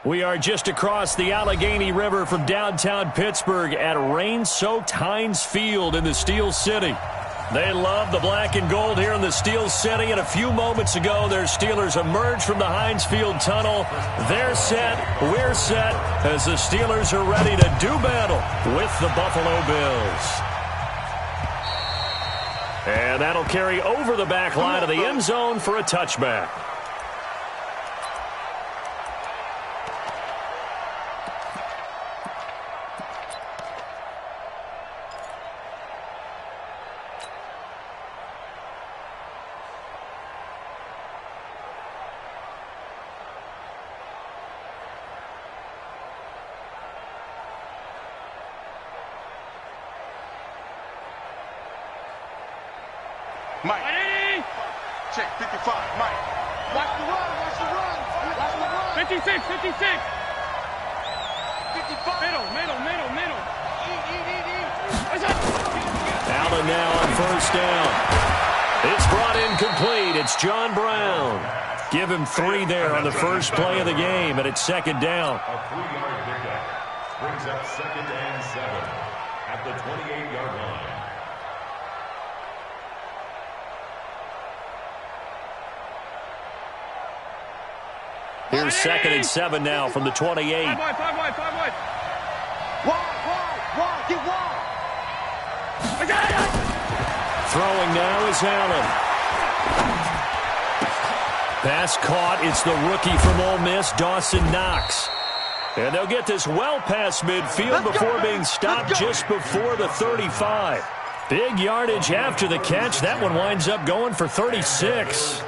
We are just across the Allegheny River from downtown Pittsburgh at rain-soaked Heinz Field in the Steel City. They love the black and gold here in the Steel City, and a few moments ago, their Steelers emerged from the Heinz Field tunnel. They're set, we're set, as the Steelers are ready to do battle with the Buffalo Bills. And that'll carry over the back line of the end zone for a touchback. Mike. Check 55. Mike. Watch the run. Watch the run. Watch the run. 56. 56. 55. Middle. Allen now on first down. It's brought in complete. It's John Brown. Give him 3 there on the first play of the game, and it's second down. A 3-yard pickup brings up 2nd and 7 at the 28-yard line. Here's 2nd and 7 now from the 28. 5 wide. Wide. Get wide. Throwing now is Allen. Pass caught. It's the rookie from Ole Miss, Dawson Knox. And they'll get this well past midfield before being stopped just before the 35. Big yardage after the catch. That one winds up going for 36.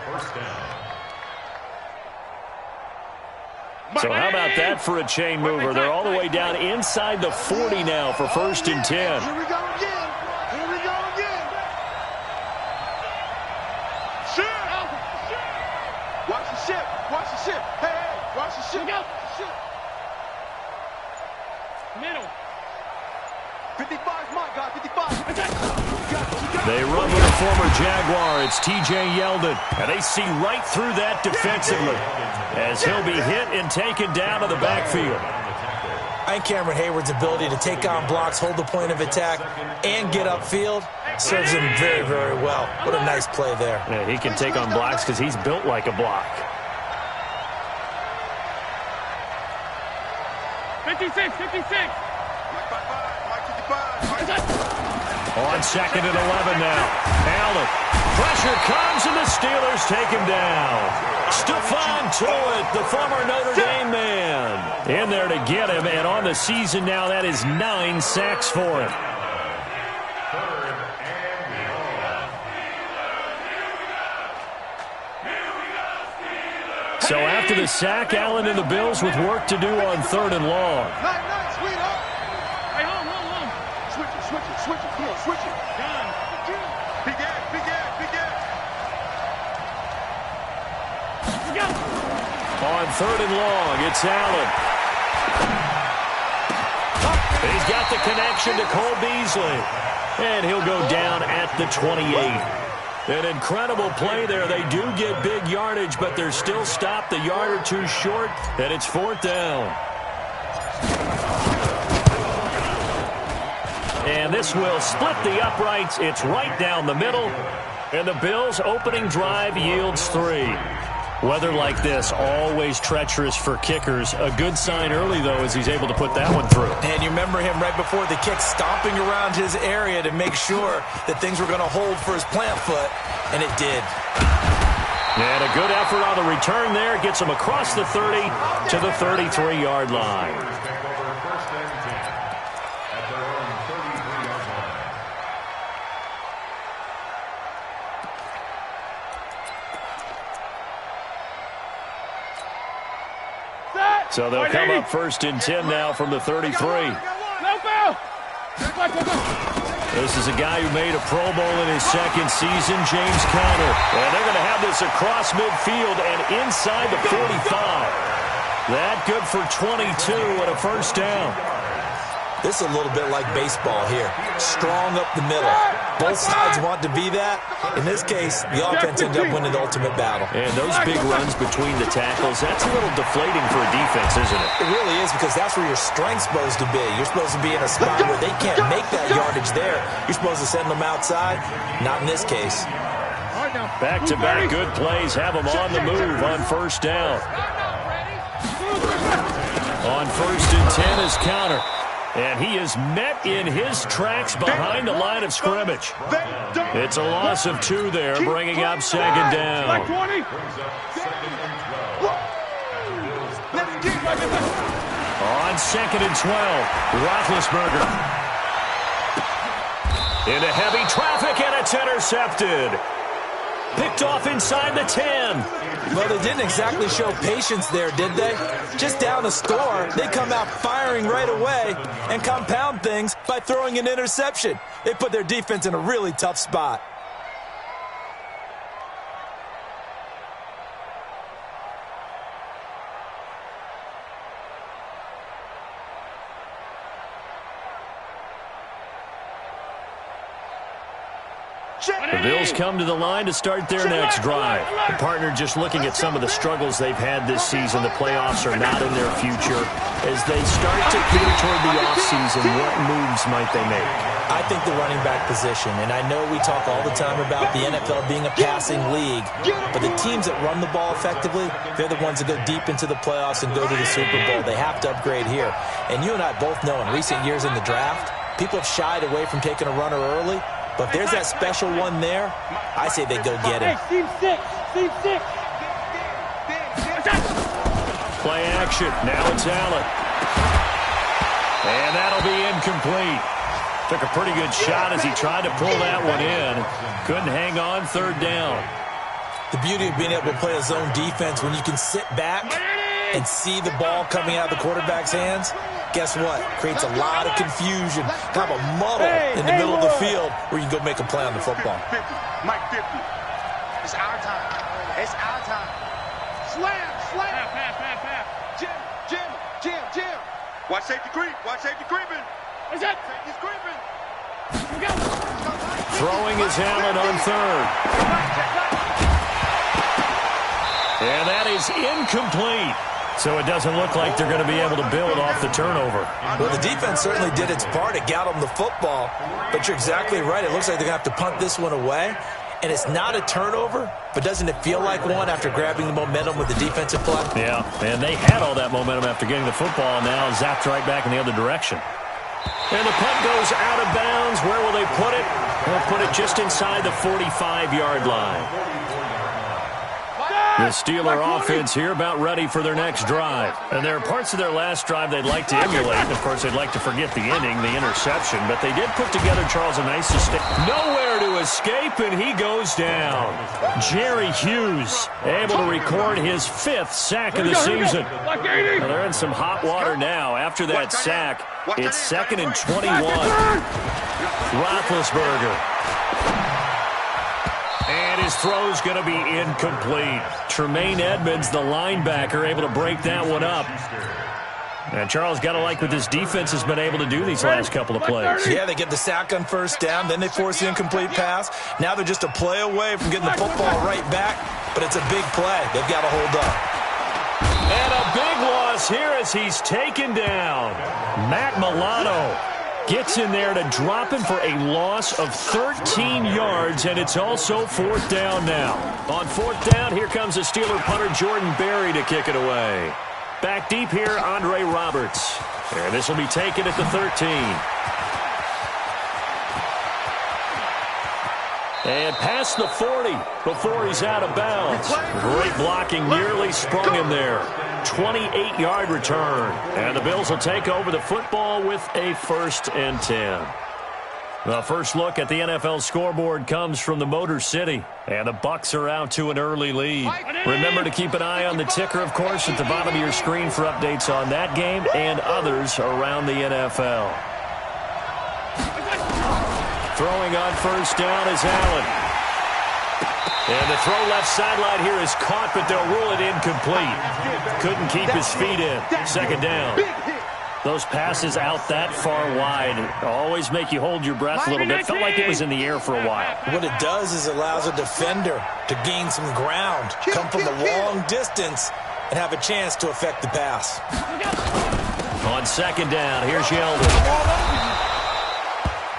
So how about that for a chain mover? They're all the way down inside the 40 now for 1st and 10. Here we go again. Watch the ship. Hey, watch the ship. Middle. 55, Mike, got 55. They run with a former Jaguar. It's T.J. Yeldon. And they see right through that defensively as he'll be hit and taken down to the backfield. I think Cameron Hayward's ability to take on blocks, hold the point of attack, and get upfield serves him very, very well. What a nice play there. Yeah, he can take on blocks because he's built like a block. 56. On 2nd and 11 now. Allen. Pressure comes, and the Steelers take him down. Stephon Tuitt, the former Notre Dame man, in there to get him. And on the season now, that is 9 sacks for him. So after the sack, Allen and the Bills with work to do on 3rd and long. Nice, sweetheart. Hey, hold. Switch it. Come on, switch it. Done. Big ass. Let's go. On 3rd and long, it's Allen. He's got the connection to Cole Beasley. And he'll go down at the 28. An incredible play there. They do get big yardage, but they're still stopped a yard or two short, and it's 4th down. And this will split the uprights. It's right down the middle. And the Bills' opening drive yields 3. Weather like this, always treacherous for kickers. A good sign early, though, as he's able to put that one through. And you remember him right before the kick stomping around his area to make sure that things were going to hold for his plant foot, and it did. And a good effort on the return there. Gets him across the 30 to the 33-yard line. So they'll come up 1st and 10 now from the 33. This is a guy who made a Pro Bowl in his 2nd season, James Conner. And they're going to have this across midfield and inside the 45. That good for 22 and a 1st down. This is a little bit like baseball here. Strong up the middle. Both sides want to be that. In this case, the offense ends up winning the ultimate battle. And those big runs between the tackles, that's a little deflating for a defense, isn't it? It really is, because that's where your strength's supposed to be. You're supposed to be in a spot where they can't make that yardage there. You're supposed to send them outside. Not in this case. Back-to-back good plays have them on the move on first down. On 1st and 10 is counter. And he is met in his tracks behind the line of scrimmage. It's a loss of 2 there, bringing up 2nd down. On 2nd and 12, Roethlisberger. Into heavy traffic, and it's intercepted. Picked off inside the 10. Well, they didn't exactly show patience there, did they? Just down the score, they come out firing right away and compound things by throwing an interception. They put their defense in a really tough spot. The Bills come to the line to start their next drive. The partner just looking at some of the struggles they've had this season. The playoffs are not in their future. As they start to gear toward the offseason, what moves might they make? I think the running back position, and I know we talk all the time about the NFL being a passing league, but the teams that run the ball effectively, they're the ones that go deep into the playoffs and go to the Super Bowl. They have to upgrade here. And you and I both know in recent years in the draft, people have shied away from taking a runner early. But if there's that special one there, I say they go get him. Team 6. Play action. Now it's Allen. And that'll be incomplete. Took a pretty good shot as he tried to pull that one in. Couldn't hang on 3rd down. The beauty of being able to play a zone defense when you can sit back and see the ball coming out of the quarterback's hands, guess what? Creates a lot of confusion, kind of a muddle in the middle of the field where you can go make a play on the football. Mike 50. It's our time. It's our time. Slam. Jim. Watch safety creep. Watch safety creeping. Is that? Safety's creeping. Throwing is Allen on 3rd. And that is incomplete. So it doesn't look like they're going to be able to build off the turnover. Well, the defense certainly did its part. It got them the football. But you're exactly right. It looks like they're going to have to punt this one away. And it's not a turnover, but doesn't it feel like one after grabbing the momentum with the defensive play? Yeah, and they had all that momentum after getting the football, and now zapped right back in the other direction. And the punt goes out of bounds. Where will they put it? They'll put it just inside the 45-yard line. The Steeler offense here about ready for their next drive. And there are parts of their last drive they'd like to emulate. Of course, they'd like to forget the ending, the interception. But they did put together, Charles, a nice sustain. Nowhere to escape, and he goes down. Jerry Hughes able to record his 5th sack of the season. Well, they're in some hot water now. After that sack, it's 2nd and 21. Roethlisberger. And his throw's going to be incomplete. Tremaine Edmonds, the linebacker, able to break that one up. And Charles, got to like what this defense has been able to do these last couple of plays. Yeah, they get the sack on 1st down, then they force the incomplete pass. Now they're just a play away from getting the football right back, but it's a big play. They've got to hold up. And a big loss here as he's taken down. Matt Milano gets in there to drop him for a loss of 13 yards, and it's also 4th down now. On 4th down, here comes the Steeler punter Jordan Berry to kick it away. Back deep here, Andre Roberts. And this will be taken at the 13. And past the 40 before he's out of bounds. Great blocking, nearly sprung him there. 28-yard return. And the Bills will take over the football with a 1st and 10. The first look at the NFL scoreboard comes from the Motor City. And the Bucs are out to an early lead. Remember to keep an eye on the ticker, of course, at the bottom of your screen for updates on that game and others around the NFL. Throwing on 1st down is Allen. And the throw left sideline here is caught, but they'll rule it incomplete. Couldn't keep his feet in. 2nd down. Those passes out that far wide always make you hold your breath a little bit. Felt like it was in the air for a while. What it does is it allows a defender to gain some ground, come from a long distance, and have a chance to affect the pass. On second down, here's Yeldon.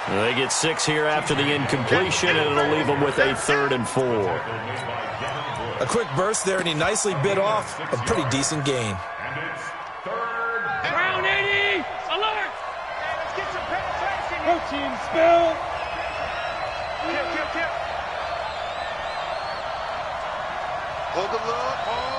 They get 6 here after the incompletion, and it'll leave them with a 3rd and 4. A quick burst there, and he nicely bit off a pretty decent gain. Brown 80! Alert! Let's get some penetration. Protein spill! Kill. Hold the look. Hold.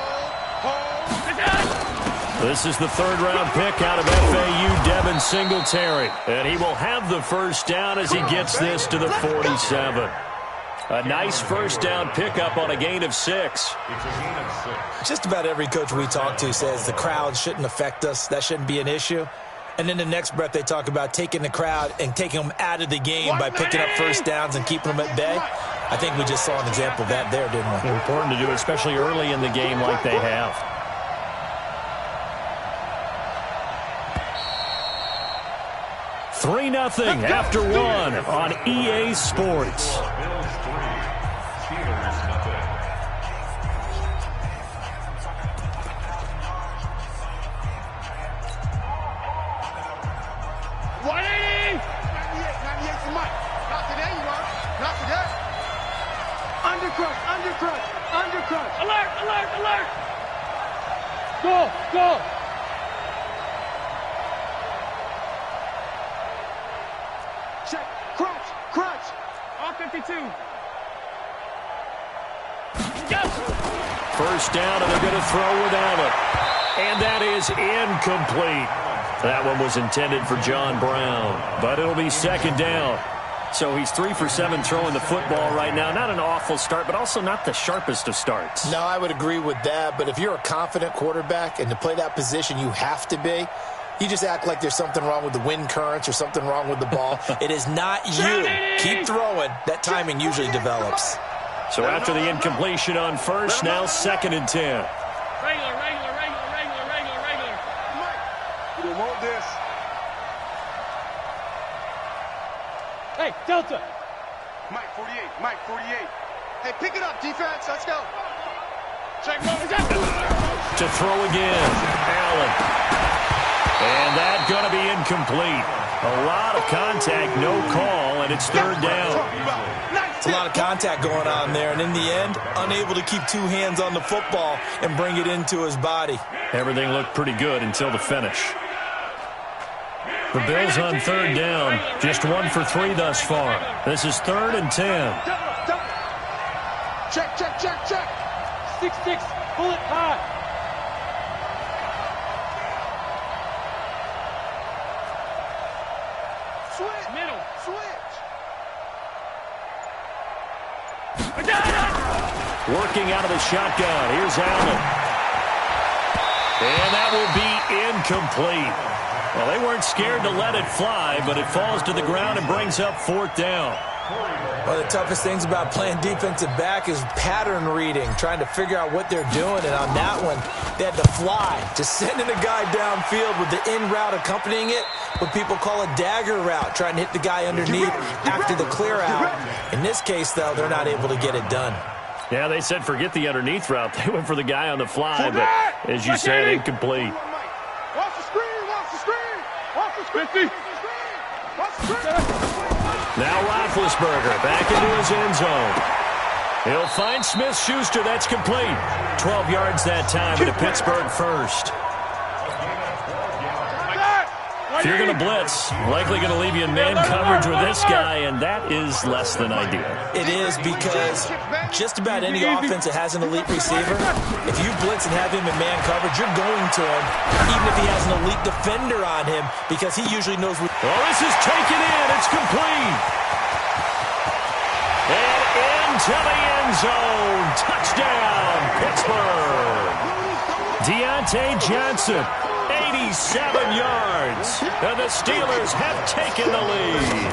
This is the 3rd-round pick out of FAU, Devin Singletary. And he will have the first down as he gets this to the 47. A nice first down pickup on a gain of 6. Just about every coach we talk to says the crowd shouldn't affect us. That shouldn't be an issue. And then the next breath they talk about taking the crowd and taking them out of the game by picking up first downs and keeping them at bay. I think we just saw an example of that there, didn't we? Important to do, especially early in the game like they have. Three 3-0 after 1 on EA Sports. Undercut! Alert! Go! Check. Crunch. All 52. First down, and they're going to throw without it. And that is incomplete. That one was intended for John Brown, but it'll be 2nd down. So he's 3 for 7 throwing the football right now. Not an awful start, but also not the sharpest of starts. No, I would agree with that. But if you're a confident quarterback and to play that position you have to be, you just act like there's something wrong with the wind currents or something wrong with the ball. It is not you. Keep throwing. That timing usually develops. So after the incompletion on first, now 2nd and 10. Regular. You don't want this. Hey, Delta! Mike 48. Hey, pick it up, defense. Let's go. Check move. To throw again, Allen. And that's going to be incomplete. A lot of contact, no call, and it's 3rd down. It's a lot of contact going on there, and in the end, unable to keep 2 hands on the football and bring it into his body. Everything looked pretty good until the finish. The Bills on 3rd down, just 1 for 3 thus far. This is 3rd and 10. Check. 6-6, pull it high. Switch. Middle. Working out of the shotgun. Here's Allen. And that will be incomplete. Well, they weren't scared to let it fly, but it falls to the ground and brings up 4th down. One of the toughest things about playing defensive back is pattern reading, trying to figure out what they're doing. And on that one, they had to fly, just sending a guy downfield with the in route accompanying it, what people call a dagger route, trying to hit the guy underneath after the clear out. In this case, though, they're not able to get it done. Yeah, they said forget the underneath route. They went for the guy on the fly, but as you said, incomplete. Watch the screen. 50. Now Roethlisberger back into his end zone. He'll find Smith-Schuster. That's complete. 12 yards that time into Pittsburgh first. If you're going to blitz, likely going to leave you in man coverage with this guy, and that is less than ideal. It is because just about any offense that has an elite receiver, if you blitz and have him in man coverage, you're going to him, even if he has an elite defender on him, because he usually knows what... Well, this is taken in. It's complete. And into the end zone. Touchdown, Pittsburgh. Deontay Johnson. 87 yards, and the Steelers have taken the lead.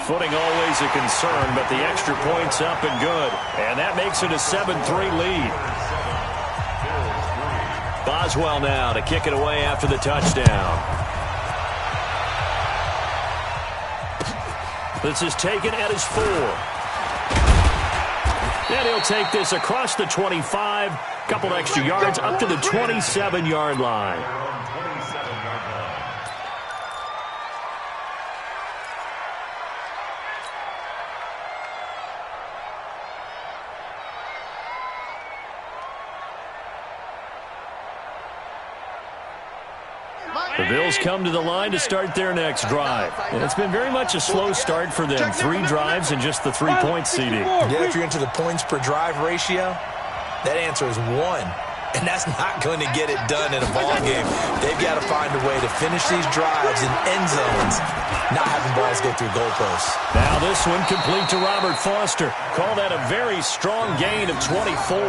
Footing always a concern, but the extra point's up and good, and that makes it a 7-3 lead. Boswell now to kick it away after the touchdown. This is taken at his 4. And he'll take this across the 25. Couple extra yards up to the 27-yard line. The Bills come to the line to start their next drive. And it's been very much a slow start for them. 3 drives and just the 3-point CD. Yeah, if you're into the points per drive ratio, that answer is 1. And that's not going to get it done in a ball game. They've got to find a way to finish these drives in end zones, not having balls go through goalposts. Now this one complete to Robert Foster. Call that a very strong gain of 24.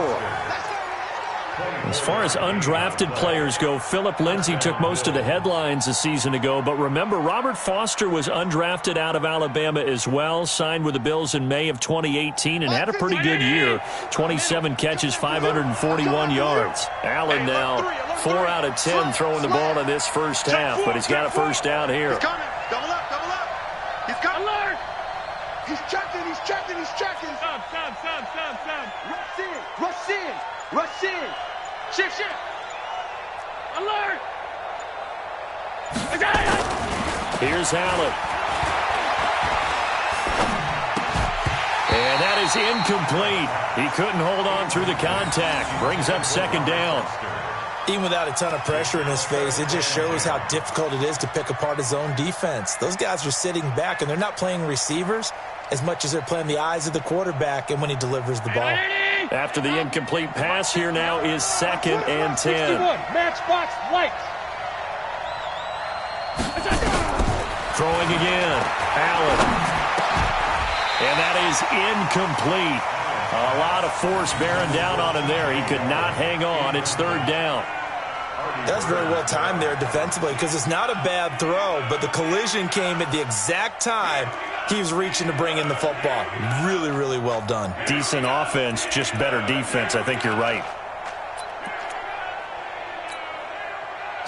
As far as undrafted players go, Philip Lindsay took most of the headlines a season ago. But remember, Robert Foster was undrafted out of Alabama as well, signed with the Bills in May of 2018 and had a pretty good year. 27 catches, 541 yards. Allen now 4 out of 10 throwing the ball in this first half, but he's got a first down here. He's coming. Double up, double up. He's coming. Alert. He's checking, he's checking, he's checking. Stop. Rush in, rush in, rush in. Shift. Alert. Here's Allen. And that is incomplete. He couldn't hold on through the contact. Brings up second down. Even without a ton of pressure in his face, it just shows how difficult it is to pick apart his own defense. Those guys are sitting back, and they're not playing receivers as much as they're playing the eyes of the quarterback and when he delivers the ball. After the incomplete pass, here now is 2nd and 10. Matchbox lights. Throwing again. Allen. And that is incomplete. A lot of force bearing down on him there. He could not hang on. It's 3rd down. That's very well timed there defensively because it's not a bad throw, but the collision came at the exact time he was reaching to bring in the football. Really, really well done. Decent offense, just better defense. I think you're right.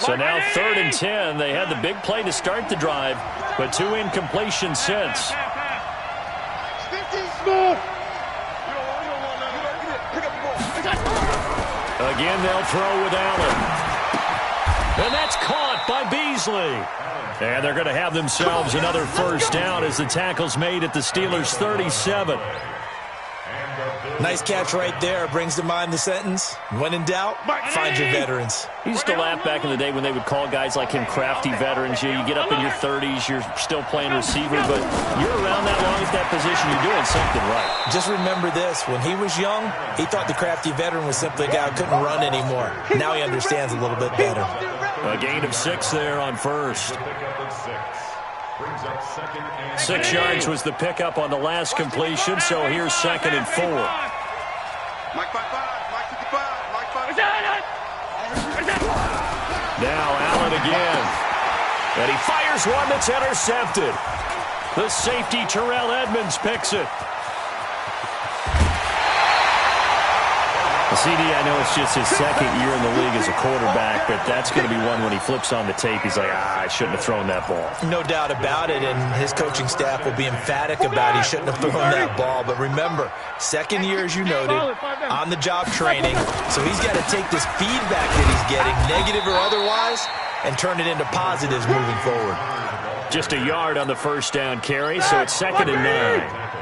So now 3rd and 10. They had the big play to start the drive, but 2 incompletions since. Again, they'll throw with Allen. And that's caught by Beasley. And they're going to have themselves another first down as the tackle's made at the Steelers' 37. Nice catch right there. Brings to mind the sentence, when in doubt, find your veterans. He used to laugh back in the day when they would call guys like him crafty veterans. You get up in your 30s, you're still playing receiver, but you're around that long at that position, you're doing something right. Just remember this. When he was young, he thought the crafty veteran was simply a guy who couldn't run anymore. Now he understands a little bit better. A gain of 6 there on first. 6 yards was the pickup on the last completion, so here's 2nd and 4. Mike 55, Mike 55, Mike 55. Now Allen again. And he fires one that's intercepted. The safety, Terrell Edmonds, picks it. The CD, I know it's just his 2nd year in the league as a quarterback, but that's going to be one when he flips on the tape. He's like, I shouldn't have thrown that ball. No doubt about it, and his coaching staff will be emphatic about he shouldn't have thrown that ball. But remember, 2nd year, as you noted, on-the-job training, so he's got to take this feedback that he's getting, negative or otherwise, and turn it into positives moving forward. Just a yard on the first down carry, so it's 2nd and 9.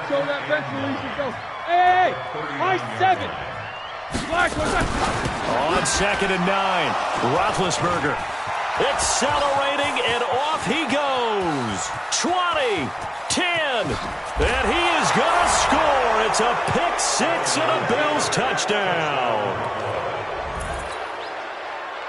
Show that bench release and go. Hey, high 7. On 2nd and 9, Roethlisberger accelerating, and off he goes. 20, 10, and he is going to score. It's a pick-6 and a Bills touchdown.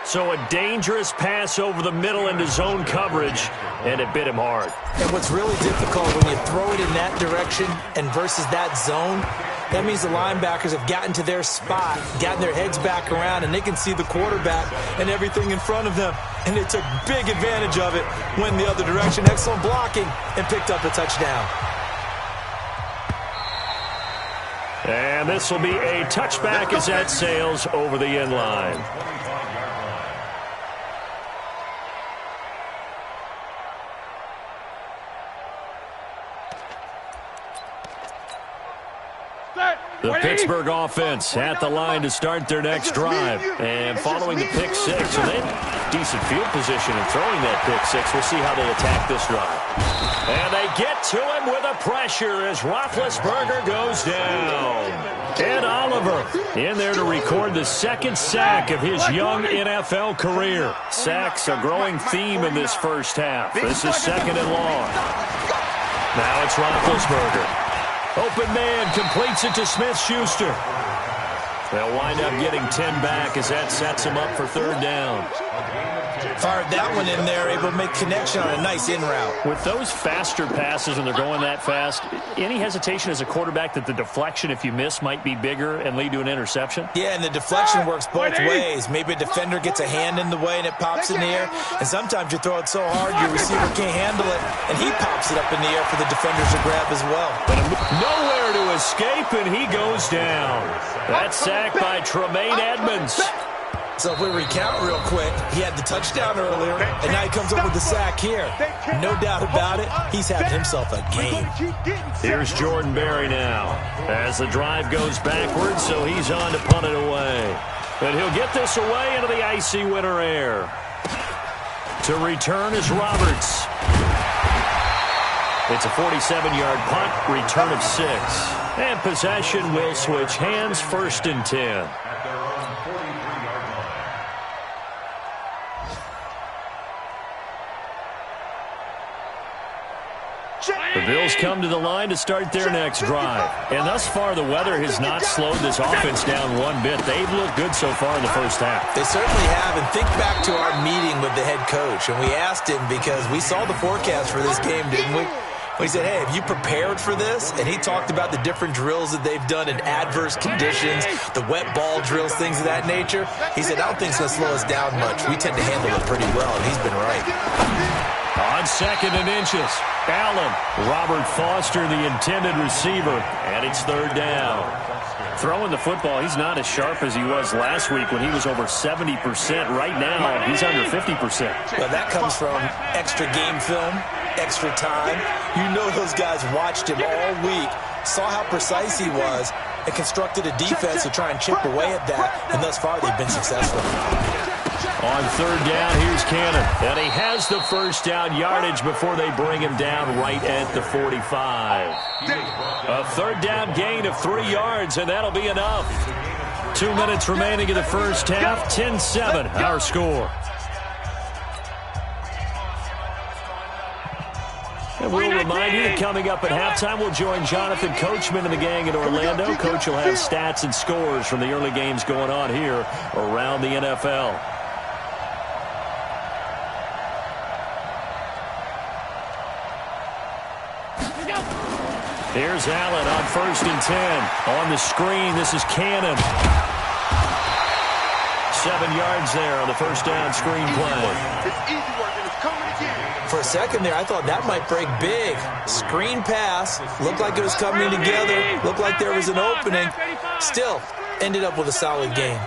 So a dangerous pass over the middle into zone coverage, and it bit him hard. And what's really difficult when you throw it in that direction and versus that zone, that means the linebackers have gotten to their spot, gotten their heads back around, and they can see the quarterback and everything in front of them. And they took big advantage of it, went the other direction, excellent blocking, and picked up a touchdown. And And this will be a touchback as that sails over the end line. The Pittsburgh offense at the line to start their next drive. And following the pick six, so they have decent field position in throwing that pick six. We'll see how they attack this drive. And they get to him with a pressure as Roethlisberger goes down. Ed Oliver in there to record the second sack of his young NFL career. Sacks, a growing theme in this first half. This is 2nd and long. Now it's Roethlisberger. Open man completes it to Smith-Schuster. They'll wind up getting 10 back as that sets them up for 3rd down. Fired that one in there, able to make connection on a nice in route. With those faster passes and they're going that fast, any hesitation as a quarterback that the deflection, if you miss, might be bigger and lead to an interception? Yeah, and the deflection works both ways. Maybe a defender gets a hand in the way and it pops in the air, and sometimes you throw it so hard your receiver can't handle it, and he pops it up in the air for the defenders to grab as well. But nowhere to escape, and he goes down. That sack by Tremaine Edmonds. So if we recount real quick, he had the touchdown earlier, and now he comes up with the sack here. No doubt about it, he's having himself a game. Here's Jordan Berry now as the drive goes backwards, so he's on to punt it away. But he'll get this away into the icy winter air. To return is Roberts. It's a 47-yard punt, return of 6. And possession will switch hands, 1st and 10. The Bills come to the line to start their next drive. And thus far, the weather has not slowed this offense down one bit. They've looked good so far in the first half. They certainly have. And think back to our meeting with the head coach. And we asked him because we saw the forecast for this game, didn't we? We said, hey, have you prepared for this? And he talked about the different drills that they've done in adverse conditions, the wet ball drills, things of that nature. He said, I don't think it's going to slow us down much. We tend to handle it pretty well, and he's been right. On 2nd and inches, Allen, Robert Foster, the intended receiver, and it's 3rd down. Throwing the football, he's not as sharp as he was last week when he was over 70%. Right now, he's under 50%. Well, that comes from extra game film, extra time. You know those guys watched him all week, saw how precise he was, and constructed a defense to try and chip away at that, and thus far they've been successful. On 3rd down, here's Cannon. And he has the 1st down yardage before they bring him down right at the 45. A 3rd down gain of 3 yards, and that'll be enough. 2 minutes remaining in the first half. 10-7, our score. And we'll remind you that coming up at halftime, we'll join Jonathan Coachman and the gang in Orlando. Coach will have stats and scores from the early games going on here around the NFL. Here's Allen on 1st and 10. On the screen, this is Cannon. 7 yards there on the 1st down screen play. It's easy work, and it's coming again. For a second there, I thought that might break big. Screen pass. Looked like it was coming together. Looked like there was an opening. Still, ended up with a solid game.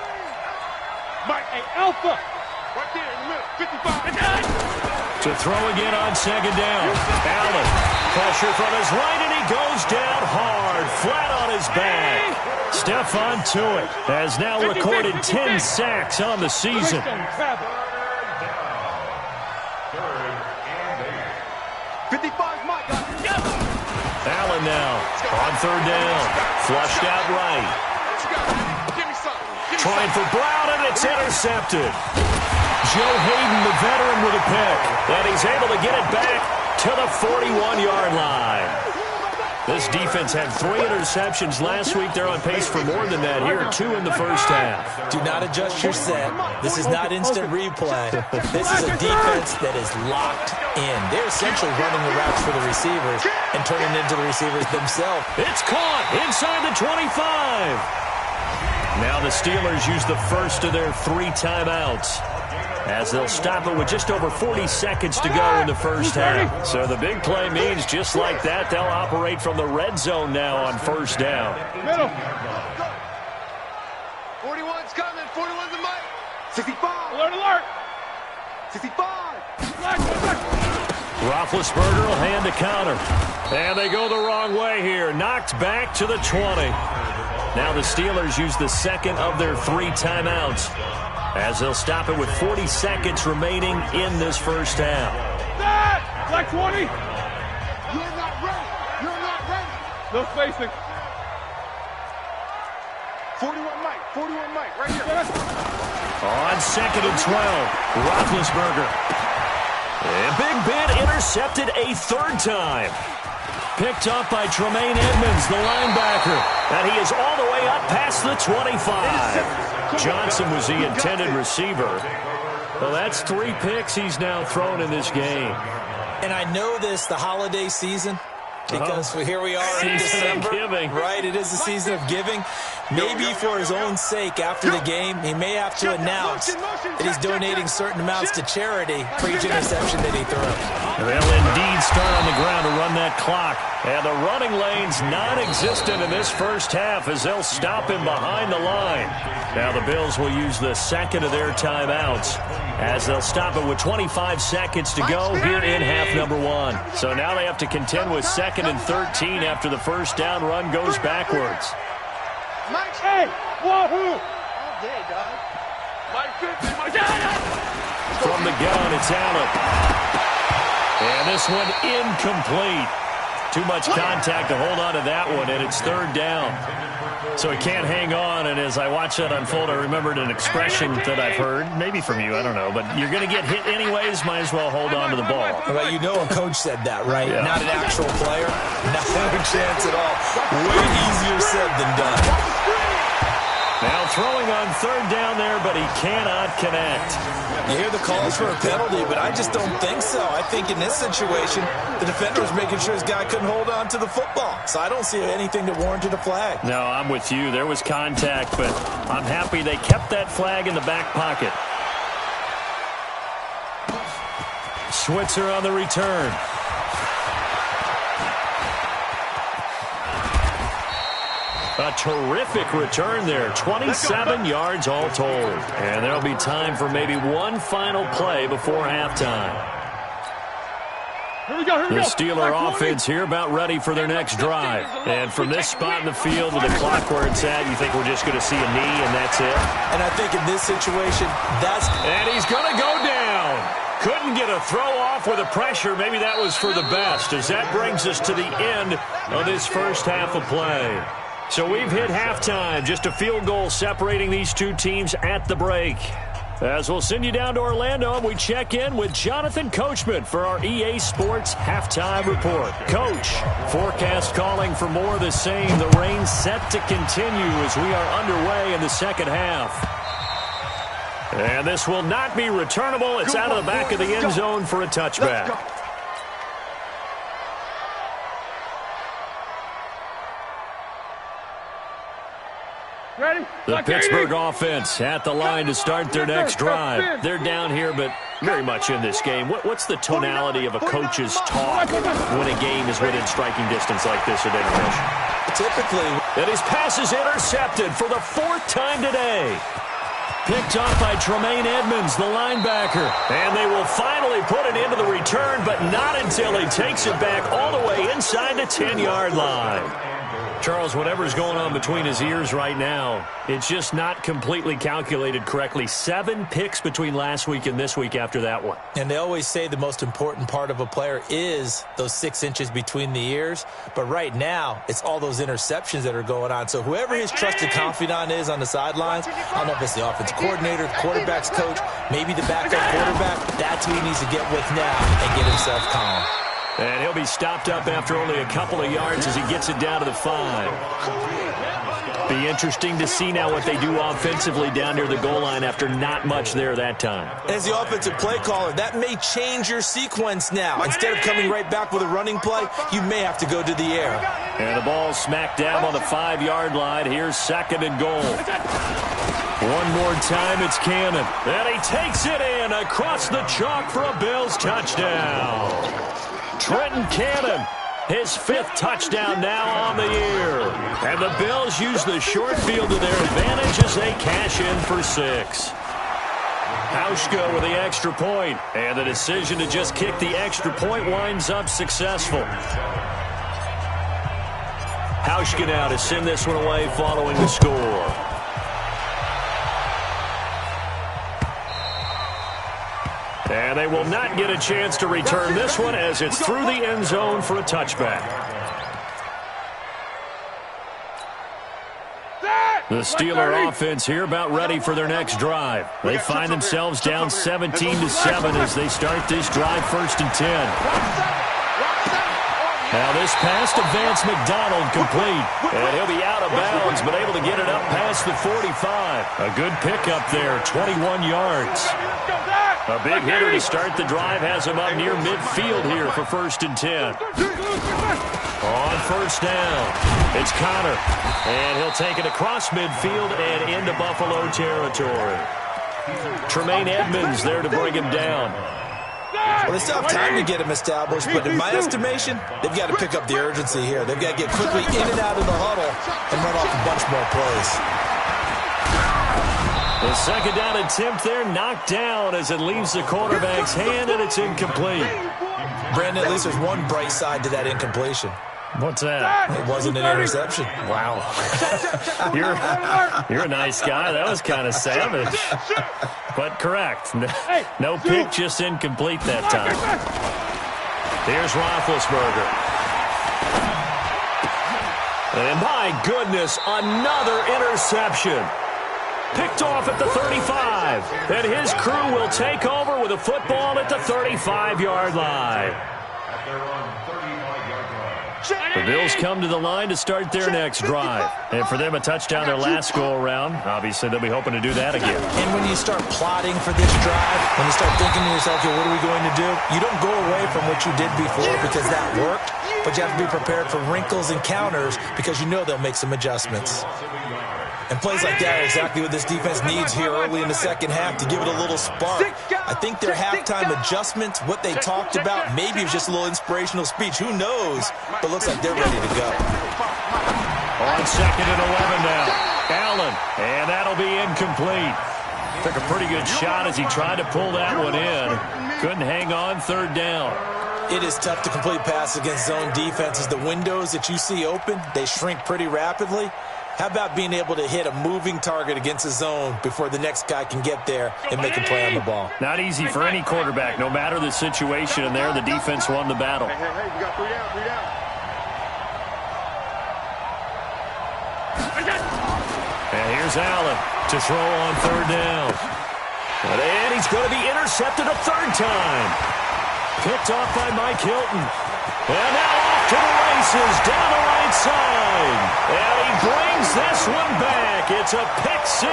Mike, hey, Alpha. Right there in the middle, 55. To throw again on 2nd down. Allen, pressure from his right, and he goes down hard, flat on his back. Stephon Tuitt has now recorded 10 sacks on the season. 55's Mike. Allen now on 3rd down. Flushed out right. Give me something. Trying for Brown, and it's intercepted. Joe Hayden, the veteran, with a pick. And he's able to get it back to the 41-yard line. This defense had 3 interceptions last week. They're on pace for more than that here. 2 in the first half. Do not adjust your set. This is not instant replay. This is a defense that is locked in. They're essentially running the routes for the receivers and turning into the receivers themselves. It's caught inside the 25. Now the Steelers use the first of their 3 timeouts, as they'll stop it with just over 40 seconds to go in the first half. So the big play means just like that, they'll operate from the red zone now on first down. Middle. 41's coming. 41's the mic. 65. Alert, alert. 65. Roethlisberger will hand a counter. And they go the wrong way here. Knocked back to the 20. Now the Steelers use the second of their 3 timeouts, as they'll stop it with 40 seconds remaining in this first half. That! Black 20. You're not ready. You're not ready. No spacing. 41 Mike. 41 Mike. Right here. On second and 12, Roethlisberger. And Big Ben intercepted a 3rd time. Picked up by Tremaine Edmonds, the linebacker. And he is all the way up past the 25. Johnson was the intended receiver. Well, that's 3 picks he's now thrown in this game. And I know this, the holiday season, because here we are in December. Right, it is the season of giving. Maybe for his own sake, after the game, he may have to announce that he's donating certain amounts to charity for each interception that he threw. They'll indeed start on the ground to run that clock. And the running lane's non-existent in this first half, as they'll stop him behind the line. Now the Bills will use the second of their timeouts, as they'll stop it with 25 seconds to go here in half number 1. So now they have to contend with 2nd and 13 after the first down run goes backwards. Mike. Hey, wahoo! All day, dog. Mike 50, Mike. From the gun, it's Allen. And this one incomplete. Too much contact to hold on to that one, and it's 3rd down. So he can't hang on, and as I watch that unfold, I remembered an expression that I've heard, maybe from you, I don't know, but you're going to get hit anyways, might as well hold on to the ball. Well, you know a coach said that, right? Yeah. Not an actual player. Not a chance at all. Way easier said than done. Now throwing on 3rd down there, but he cannot connect. You hear the calls for a penalty, but I just don't think so. I think in this situation, the defender was making sure his guy couldn't hold on to the football. So I don't see anything that warranted a flag. No, I'm with you. There was contact, but I'm happy they kept that flag in the back pocket. Switzer on the return. A terrific return there. 27 yards all told. And there'll be time for maybe one final play before halftime. Here we go. The Steeler offense here about ready for their next drive. And from this spot in the field with the clock where it's at, you think we're just going to see a knee and that's it? And I think in this situation, that's... And he's going to go down. Couldn't get a throw off with the pressure. Maybe that was for the best, as that brings us to the end of this first half of play. So we've hit halftime, just a field goal separating these two teams at the break. As we'll send you down to Orlando, and we check in with Jonathan Coachman for our EA Sports Halftime Report. Coach, forecast calling for more of the same. The rain set to continue as we are underway in the second half. And this will not be returnable. It's out of the back of the end zone for a touchback. Ready? The Pittsburgh offense at the line to start their next drive. They're down here, but very much in this game. What's the tonality of a coach's talk when a game is within striking distance like this at intermission? Typically. And his pass is intercepted for the 4th time today. Picked off by Tremaine Edmonds, the linebacker. And they will finally put it into the return, but not until he takes it back all the way inside the 10-yard line. Charles, whatever's going on between his ears right now, it's just not completely calculated correctly. 7 picks between last week and this week after that one. And they always say the most important part of a player is those 6 inches between the ears. But right now, it's all those interceptions that are going on. So whoever his trusted confidant is on the sidelines, I don't know if it's the offensive coordinator, the quarterback's coach, maybe the backup quarterback, that's who he needs to get with now and get himself calm. And he'll be stopped up after only a couple of yards as he gets it down to the 5. Be interesting to see now what they do offensively down near the goal line after not much there that time. As the offensive play caller, that may change your sequence now. Instead of coming right back with a running play, you may have to go to the air. And the ball smacked down on the 5-yard line. Here's 2nd and goal. One more time, it's Cannon. And he takes it in across the chalk for a Bills touchdown. Trenton Cannon, his 5th touchdown now on the year. And the Bills use the short field to their advantage as they cash in for 6. Hauschka with the extra point. And the decision to just kick the extra point winds up successful. Hauschka now to send this one away following the score. And they will not get a chance to return this one as it's through the end zone for a touchback. The Steeler offense here about ready for their next drive. They find themselves down 17-7 as they start this drive 1st and 10. Now this pass to Vance McDonald complete. And he'll be out of bounds, but able to get it up past the 45. A good pickup there, 21 yards. A big hitter to start the drive has him up near midfield here for 1st and 10. On 1st down, it's Connor. And he'll take it across midfield and into Buffalo territory. Tremaine Edmonds there to bring him down. Well, they still have time to get him established, but in my estimation, they've got to pick up the urgency here. They've got to get quickly in and out of the huddle and run off a bunch more plays. The 2nd down attempt there knocked down as it leaves the quarterback's hand, and it's incomplete. Brandon, at least there's one bright side to that incompletion. What's that? It wasn't an interception. Wow. You're a nice guy. That was kind of savage. But correct. No pick, just incomplete that time. Here's Roethlisberger. And my goodness, another interception. Picked off at the 35. And his crew will take over with a football at the 35-yard line. The Bills come to the line to start their next drive. And for them, a touchdown their last go-around. Obviously, they'll be hoping to do that again. And when you start plotting for this drive, when you start thinking to yourself, okay, what are we going to do? You don't go away from what you did before because that worked, but you have to be prepared for wrinkles and counters because you know they'll make some adjustments. And plays like that are exactly what this defense needs here early in the 2nd half to give it a little spark. I think their halftime adjustments, what they talked about, maybe it was just a little inspirational speech. Who knows? But looks like they're ready to go. On 2nd and 11 now. Allen. And that'll be incomplete. Took a pretty good shot as he tried to pull that one in. Couldn't hang on 3rd down. It is tough to complete passes against zone defenses. The windows that you see open, they shrink pretty rapidly. How about being able to hit a moving target against a zone before the next guy can get there and make a play on the ball? Not easy for any quarterback, no matter the situation. And there, the defense won the battle. Hey, you got 3 down, 3 down. And here's Allen to throw on 3rd down. And he's going to be intercepted a 3rd time. Picked off by Mike Hilton. And now off to the races down the right side. And he brings this one back. It's a pick 6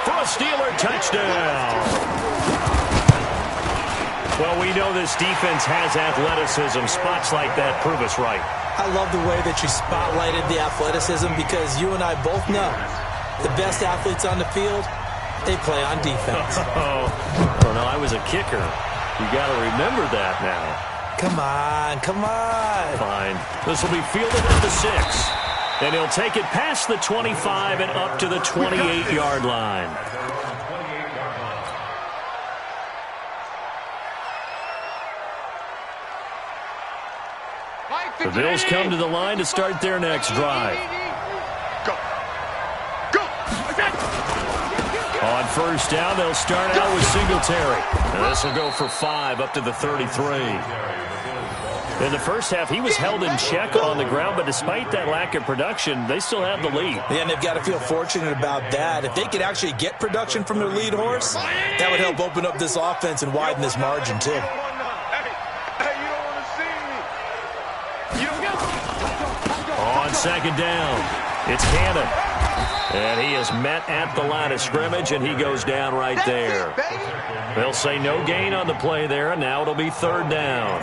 for a Steeler touchdown. Well, we know this defense has athleticism. Spots like that prove us right. I love the way that you spotlighted the athleticism because you and I both know the best athletes on the field, they play on defense. Oh, no, I was a kicker. You got to remember that now. Come on, come on. Fine. This will be fielded at the 6. And he'll take it past the 25 and up to the 28-yard line. The Bills come to the line to start their next drive. Go. Go. On 1st down, they'll start out with Singletary. And this will go for 5 up to the 33. In the first half, he was held in check on the ground, but despite that lack of production, they still have the lead. Yeah, and they've got to feel fortunate about that. If they could actually get production from their lead horse, that would help open up this offense and widen this margin, too. Hey, you don't want to see me. You don't go. On 2nd down, it's Cannon. And he is met at the line of scrimmage, and he goes down right there. They'll say no gain on the play there, and now it'll be third down.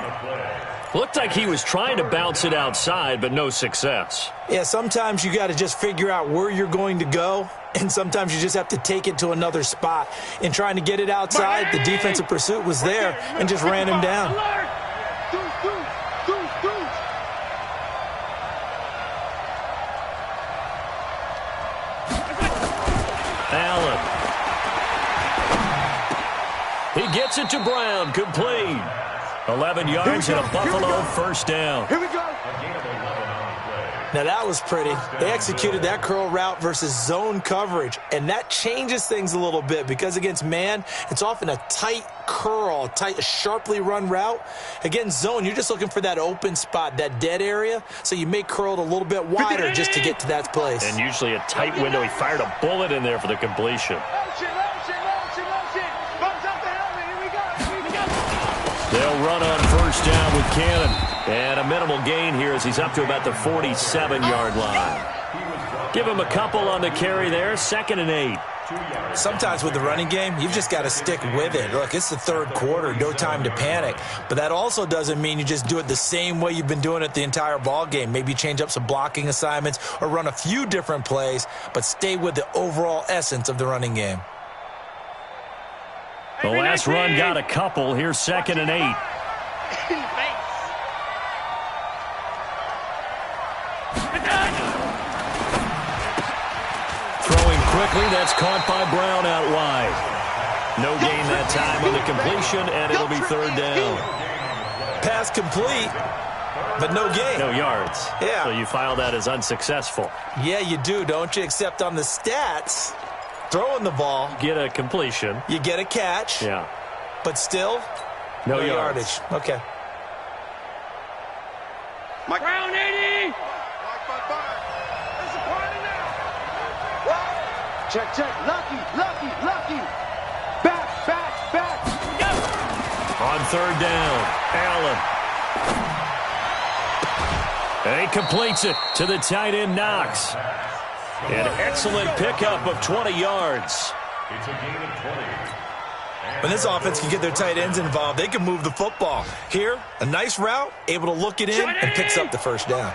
Looked like he was trying to bounce it outside, but no success. Yeah, sometimes you got to just figure out where you're going to go, and sometimes you just have to take it to another spot. In trying to get it outside, the defensive pursuit was there and just ran him down. Allen. He gets it to Brown, complete. 11 yards and a Buffalo first down. Here we go. Now, that was pretty. They executed that curl route versus zone coverage, and that changes things a little bit because against man, it's often a tight curl, a sharply run route. Against zone, you're just looking for that open spot, that dead area, so you may curl it a little bit wider just to get to that place. And usually a tight window. He fired a bullet in there for the completion. They'll run on first down with Cannon. And a minimal gain here as he's up to about the 47-yard line. Give him a couple on the carry there, 2nd and 8. Sometimes with the running game, you've just got to stick with it. Look, it's the third quarter, no time to panic. But that also doesn't mean you just do it the same way you've been doing it the entire ball game. Maybe change up some blocking assignments or run a few different plays, but stay with the overall essence of the running game. The last run got a couple. Here's 2nd and 8. Throwing quickly, that's caught by Brown out wide. No gain that time on the completion, and it'll be third down. Pass complete, but no gain. No yards. Yeah. So you file that as unsuccessful. Yeah, you do, don't you? Except on the stats, throwing the ball, Get a completion. you get a catch. Yeah. But still, No yardage. Okay. Mike. Brown 80. It's a party now. Check. Lucky. Back. On third down, Allen. And he completes it to the tight end, Knox. An excellent pickup of 20 yards. It's a gain of 20. When this offense can get their tight ends involved, they can move the football. Here, a nice route, able to look it in, and picks up the first down.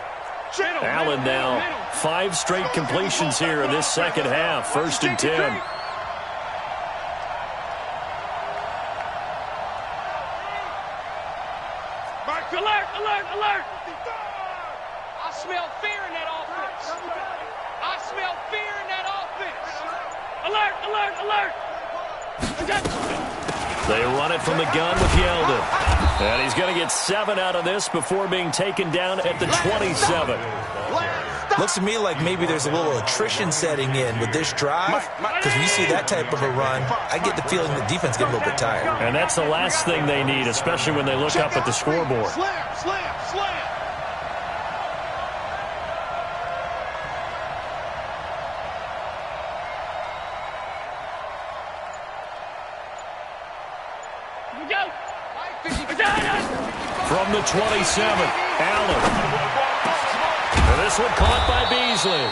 Allen now 5 straight completions here in this second half. 1st and 10. Alert. I smell fear in that offense. Alert. They run it from the gun with Yeldon. And he's going to get 7 out of this before being taken down at the 27. Looks to me like maybe there's a little attrition setting in with this drive, because when you see that type of a run, I get the feeling the defense gets a little bit tired. And that's the last thing they need, especially when they look up at the scoreboard. Slam. From the 27, Allen. And this one caught by Beasley.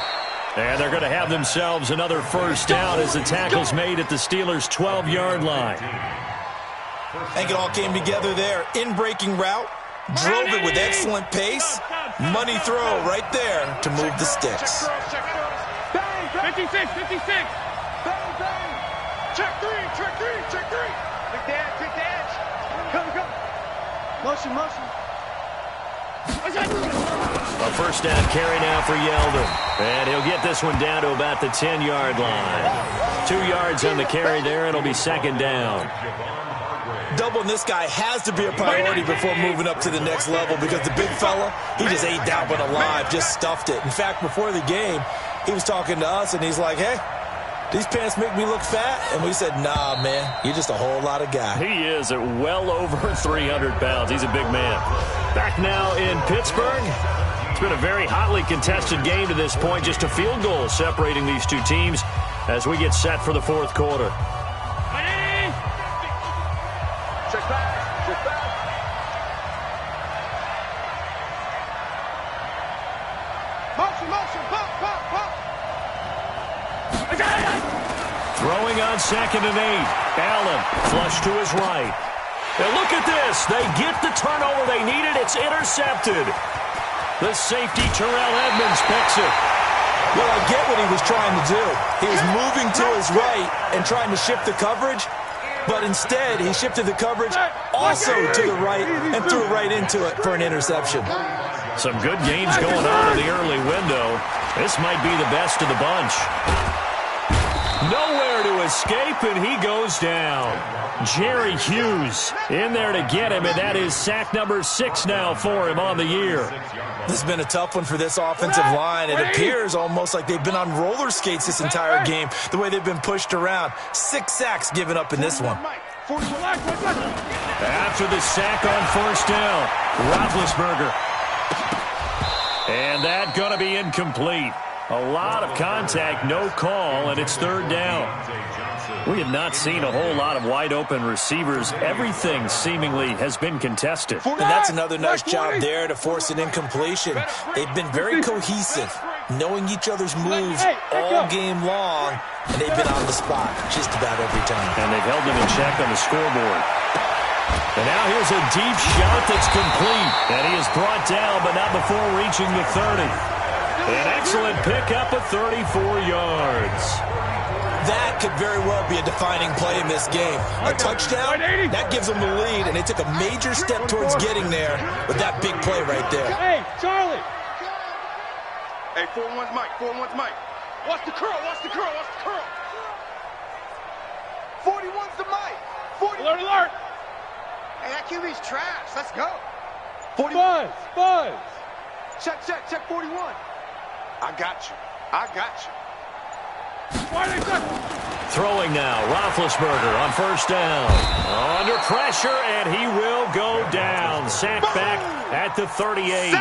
And they're going to have themselves another first down as the tackle's made at the Steelers' 12-yard line. I think it all came together there. In-breaking route, drove it with excellent pace. Money throw right there to move the sticks. 56. Bang. Check three. Take the edge. Come. Motion. A first down carry now for Yeldon. And he'll get this one down to about the 10-yard line. 2 yards on the carry there. It'll be 2nd down. Doubling this guy has to be a priority before moving up to the next level, because the big fella, he just ate that one alive, just stuffed it. In fact, before the game, he was talking to us, and he's like, hey, these pants make me look fat. And we said, nah, man, you're just a whole lot of guy. He is at well over 300 pounds. He's a big man. Back now in Pittsburgh. It's been a very hotly contested game to this point. Just a field goal separating these two teams as we get set for the fourth quarter. Check back. Motion. Pop. Throwing on 2nd and 8. Allen flush to his right. And look at this. They get the turnover they needed. It's intercepted. The safety, Terrell Edmonds, picks it. Well, I get what he was trying to do. He was moving to his right and trying to shift the coverage, but instead he shifted the coverage also to the right and threw right into it for an interception. Some good gains going on in the early window. This might be the best of the bunch. Nowhere to escape, and he goes down. Jerry Hughes in there to get him, and that is sack number 6 now for him on the year. This has been a tough one for this offensive line. It appears almost like they've been on roller skates this entire game, the way they've been pushed around. 6 sacks given up in this one. After the sack on 1st down, Roethlisberger. And that going to be incomplete. A lot of contact, no call, and it's 3rd down. We have not seen a whole lot of wide-open receivers. Everything seemingly has been contested. And that's another nice job there to force an incompletion. They've been very cohesive, knowing each other's moves all game long, and they've been on the spot just about every time. And they've held them in check on the scoreboard. And now here's a deep shot that's complete. And he is brought down, but not before reaching the 30. An excellent pickup of 34 yards. That could very well be a defining play in this game. A touchdown, that gives them the lead, and they took a major step towards getting there with that big play right there. Hey, Charlie! Hey, 4-1's Mike, 4-1's Mike. Watch the curl, watch the curl, watch the curl. 41's the Mike. 40. Alert, alert! Hey, that QB's trash. Let's go. Buzz! Check 41. I got you. Throwing now, Roethlisberger on 1st down. Under pressure, and he will go down. Sack back at the 38.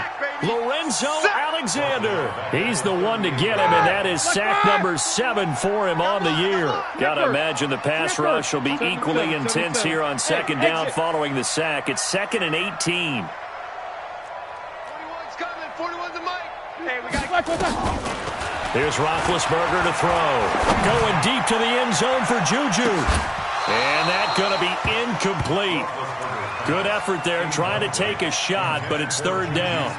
Lorenzo Alexander. He's the one to get him, and that is sack number 7 for him on the year. Got to imagine the pass rush will be equally intense here on 2nd down following the sack. It's 2nd and 18. 41's coming. 41's the Mike. Hey, we got to... Here's Roethlisberger to throw. Going deep to the end zone for Juju. And that's going to be incomplete. Good effort there trying to take a shot, but it's 3rd down.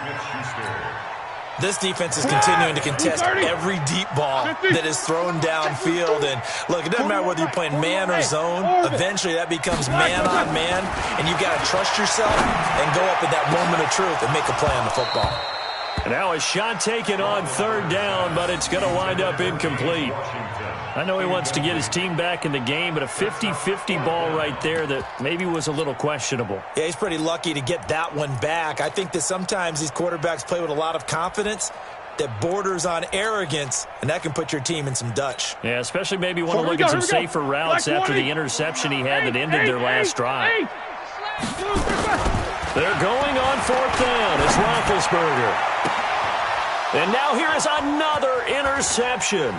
This defense is continuing to contest every deep ball that is thrown downfield. And look, it doesn't matter whether you're playing man or zone. Eventually that becomes man on man, and you've got to trust yourself and go up at that moment of truth and make a play on the football. And now a shot taken on 3rd down, but it's going to wind up incomplete. I know he wants to get his team back in the game, but a 50-50 ball right there that maybe was a little questionable. Yeah, he's pretty lucky to get that one back. I think that sometimes these quarterbacks play with a lot of confidence that borders on arrogance, and that can put your team in some Dutch. Yeah, especially maybe want to look at some safer routes after the interception he had that ended their last drive. They're going on 4th down. It's Roethlisberger. And now here is another interception.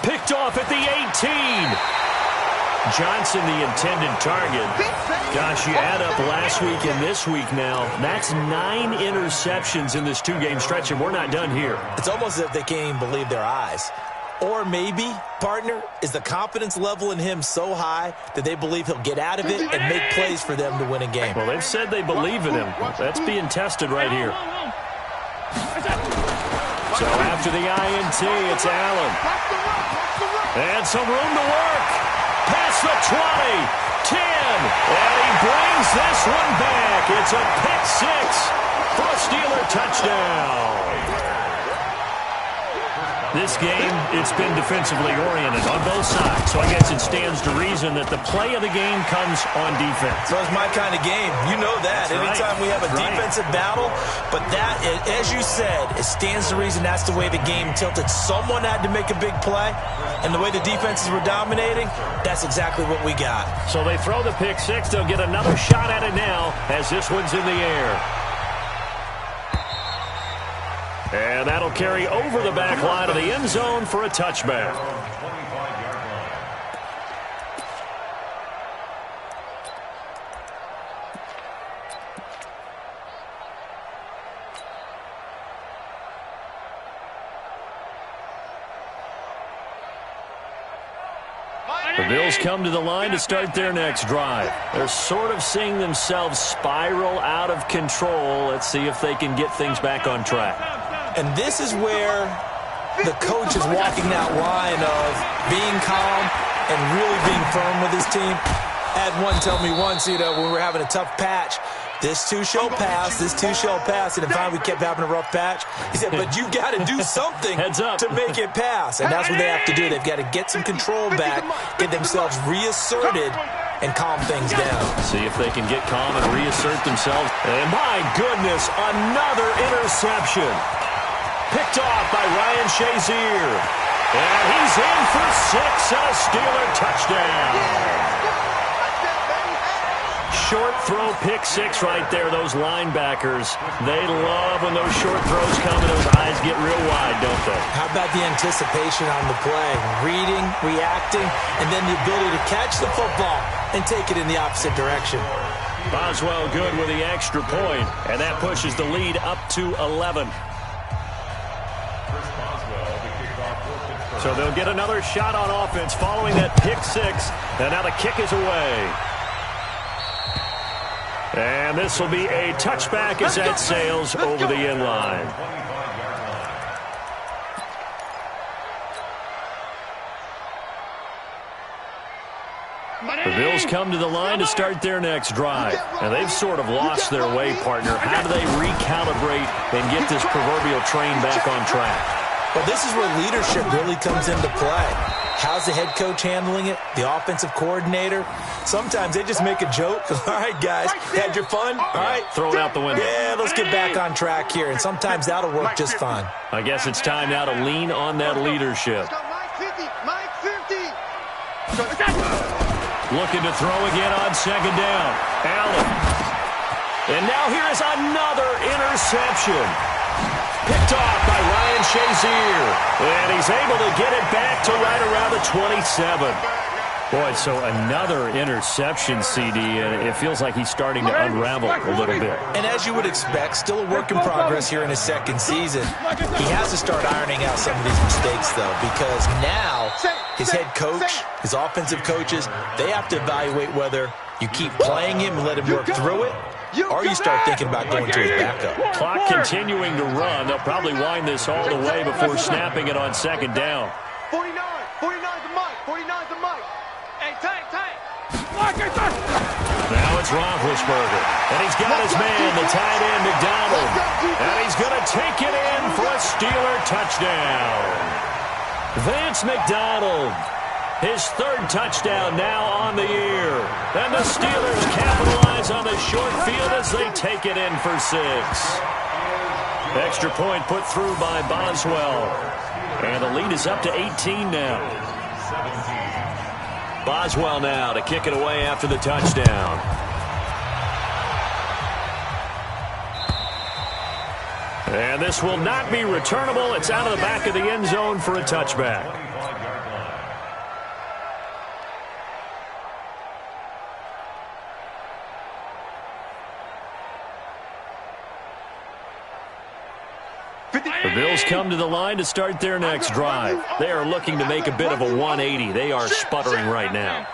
Picked off at the 18. Johnson, the intended target. Gosh, you add up last week and this week now. That's 9 interceptions in this 2-game stretch, and we're not done here. It's almost as if they can't even believe their eyes. Or maybe, partner, is the confidence level in him so high that they believe he'll get out of it and make plays for them to win a game. Well, they've said they believe in him. That's being tested right here. So after the INT, it's Allen. And some room to work. Past the 20, 10, and he brings this one back. It's a pick 6 for a Steeler touchdown. This game, it's been defensively oriented on both sides, so I guess it stands to reason that the play of the game comes on defense. So it's my kind of game. You know that. Anytime we have a defensive battle, but that, as you said, it stands to reason that's the way the game tilted. Someone had to make a big play, and the way the defenses were dominating, that's exactly what we got. So they throw the pick 6. They'll get another shot at it now as this one's in the air. And that'll carry over the back line of the end zone for a touchback. The Bills come to the line to start their next drive. They're sort of seeing themselves spiral out of control. Let's see if they can get things back on track. And this is where the coach is walking that line of being calm and really being firm with his team. I had one tell me once, when we were having a tough patch, this too shall pass, this too shall pass. And then finally we kept having a rough patch. He said, but you got to do something to make it pass. And that's what they have to do. They've got to get some control back, get themselves reasserted, and calm things down. See if they can get calm and reassert themselves. And my goodness, another interception. Picked off by Ryan Shazier. And he's in for 6 and a Steeler touchdown. Short throw, pick 6 right there. Those linebackers, they love when those short throws come and those eyes get real wide, don't they? How about the anticipation on the play? Reading, reacting, and then the ability to catch the football and take it in the opposite direction. Boswell good with the extra point, and that pushes the lead up to 11. So they'll get another shot on offense following that pick 6, and now the kick is away. And this will be a touchback as that sails over the end line. The Bills come to the line to start their next drive. And they've sort of lost their way, partner. How do they recalibrate and get this proverbial train back on track? Well, this is where leadership really comes into play. How's the head coach handling it? The offensive coordinator? Sometimes they just make a joke. All right, guys, had your fun? All right. Throw it out the window. Yeah, let's get back on track here. And sometimes that'll work just fine. I guess it's time now to lean on that leadership. Looking to throw again on second down. Allen. And now here is another interception. Picked off by Ryan Shazier. And he's able to get it back to right around the 27. Boy, so another interception, CD, and it feels like he's starting to unravel a little bit. And as you would expect, still a work in progress here in his second season. He has to start ironing out some of these mistakes, though, because now his head coach, his offensive coaches, they have to evaluate whether you keep playing him and let him work through it, or you start thinking about going to his backup. Clock continuing to run. They'll probably wind this all the way before snapping it on second down. 49 the mic, 49 the mic. Hey, tank. Now it's Roethlisberger. And he's got his man, the tight end, McDonald. And he's going to take it in for a Steeler touchdown. Vance McDonald. His third touchdown now on the year. And the Steelers capitalize on the short field as they take it in for 6. Extra point put through by Boswell. And the lead is up to 18 now. Boswell now to kick it away after the touchdown. And this will not be returnable. It's out of the back of the end zone for a touchback. The Bills come to the line to start their next drive. They are looking to make a bit of a 180. They are sputtering right now.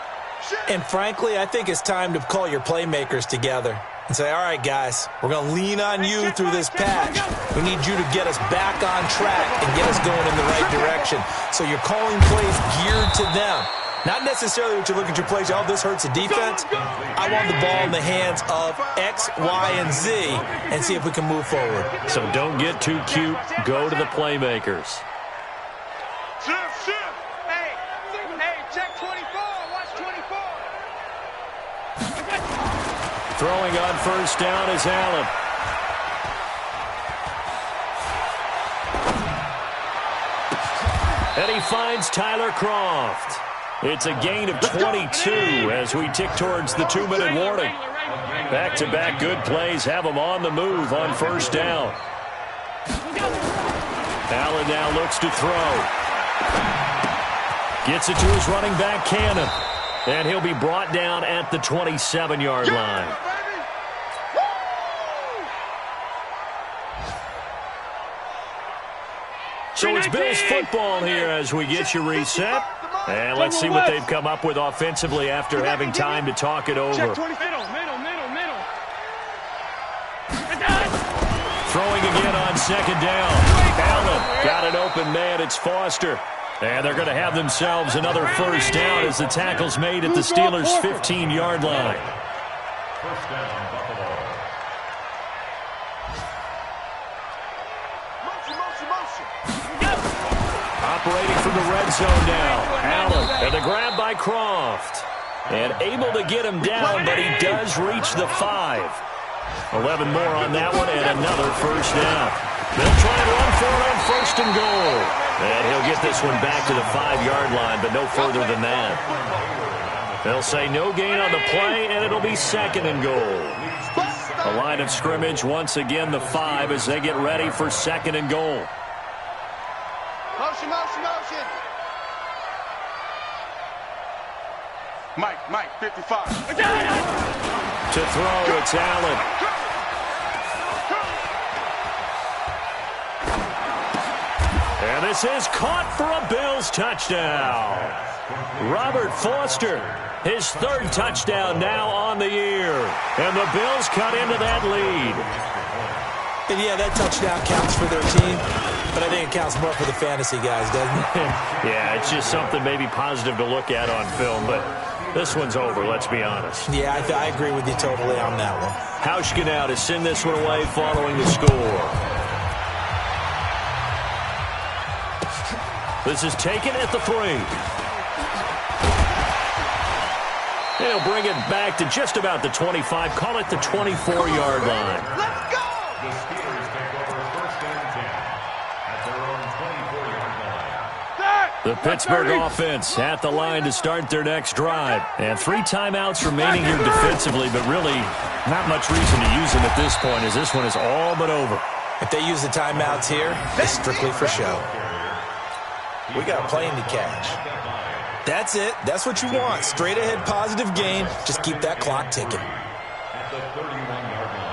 And frankly, I think it's time to call your playmakers together and say, all right, guys, we're going to lean on you through this patch. We need you to get us back on track and get us going in the right direction. So you're calling plays geared to them. Not necessarily what you look at your plays, oh, this hurts the defense. I want the ball in the hands of X, Y, and Z and see if we can move forward. So don't get too cute. Go to the playmakers. Shift. Hey, check 24. Watch 24. Throwing on first down is Allen. And he finds Tyler Kroft. It's a gain of 22 as we tick towards the 2-minute warning. Back-to-back good plays have him on the move on first down. Allen now looks to throw. Gets it to his running back, Cannon. And he'll be brought down at the 27-yard line. So it's Bills football here as we get you reset. And let's see what they've come up with offensively after having time to talk it over. Middle. Throwing again on second down. Allen got an open man. It's Foster. And they're going to have themselves another first down as the tackle's made at the Steelers' 15-yard line. First down, Buffalo. Operating from the red zone now. Allen, and the grab by Croft. And able to get him down, but he does reach the 5. 11 more on that one, and another first down. They'll try and run for it on first and goal. And he'll get this one back to the 5-yard line, but no further than that. They'll say no gain on the play, and it'll be second and goal. The line of scrimmage, once again, the 5 as they get ready for second and goal. Motion. Mike, 55. To throw, it's Allen. And this is caught for a Bills touchdown. Robert Foster, his 3rd touchdown now on the year. And the Bills cut into that lead. And yeah, that touchdown counts for their team, but I think it counts more for the fantasy guys, doesn't it? Yeah, it's just something maybe positive to look at on film, but this one's over, let's be honest. Yeah, I agree with you totally on that one. Hauschka now to send this one away following the score. This is taken at the 3. They'll bring it back to just about the 25. Call it the 24-yard line. Let's go! The Steelers take over first and 10 at their own 24-yard line. The Pittsburgh offense at the line to start their next drive. And 3 timeouts remaining here defensively, but really not much reason to use them at this point as this one is all but over. If they use the timeouts here, it's strictly for show. We got a plane to catch. That's it. That's what you want. Straight ahead positive game. Just keep that clock ticking. At the 31-yard line.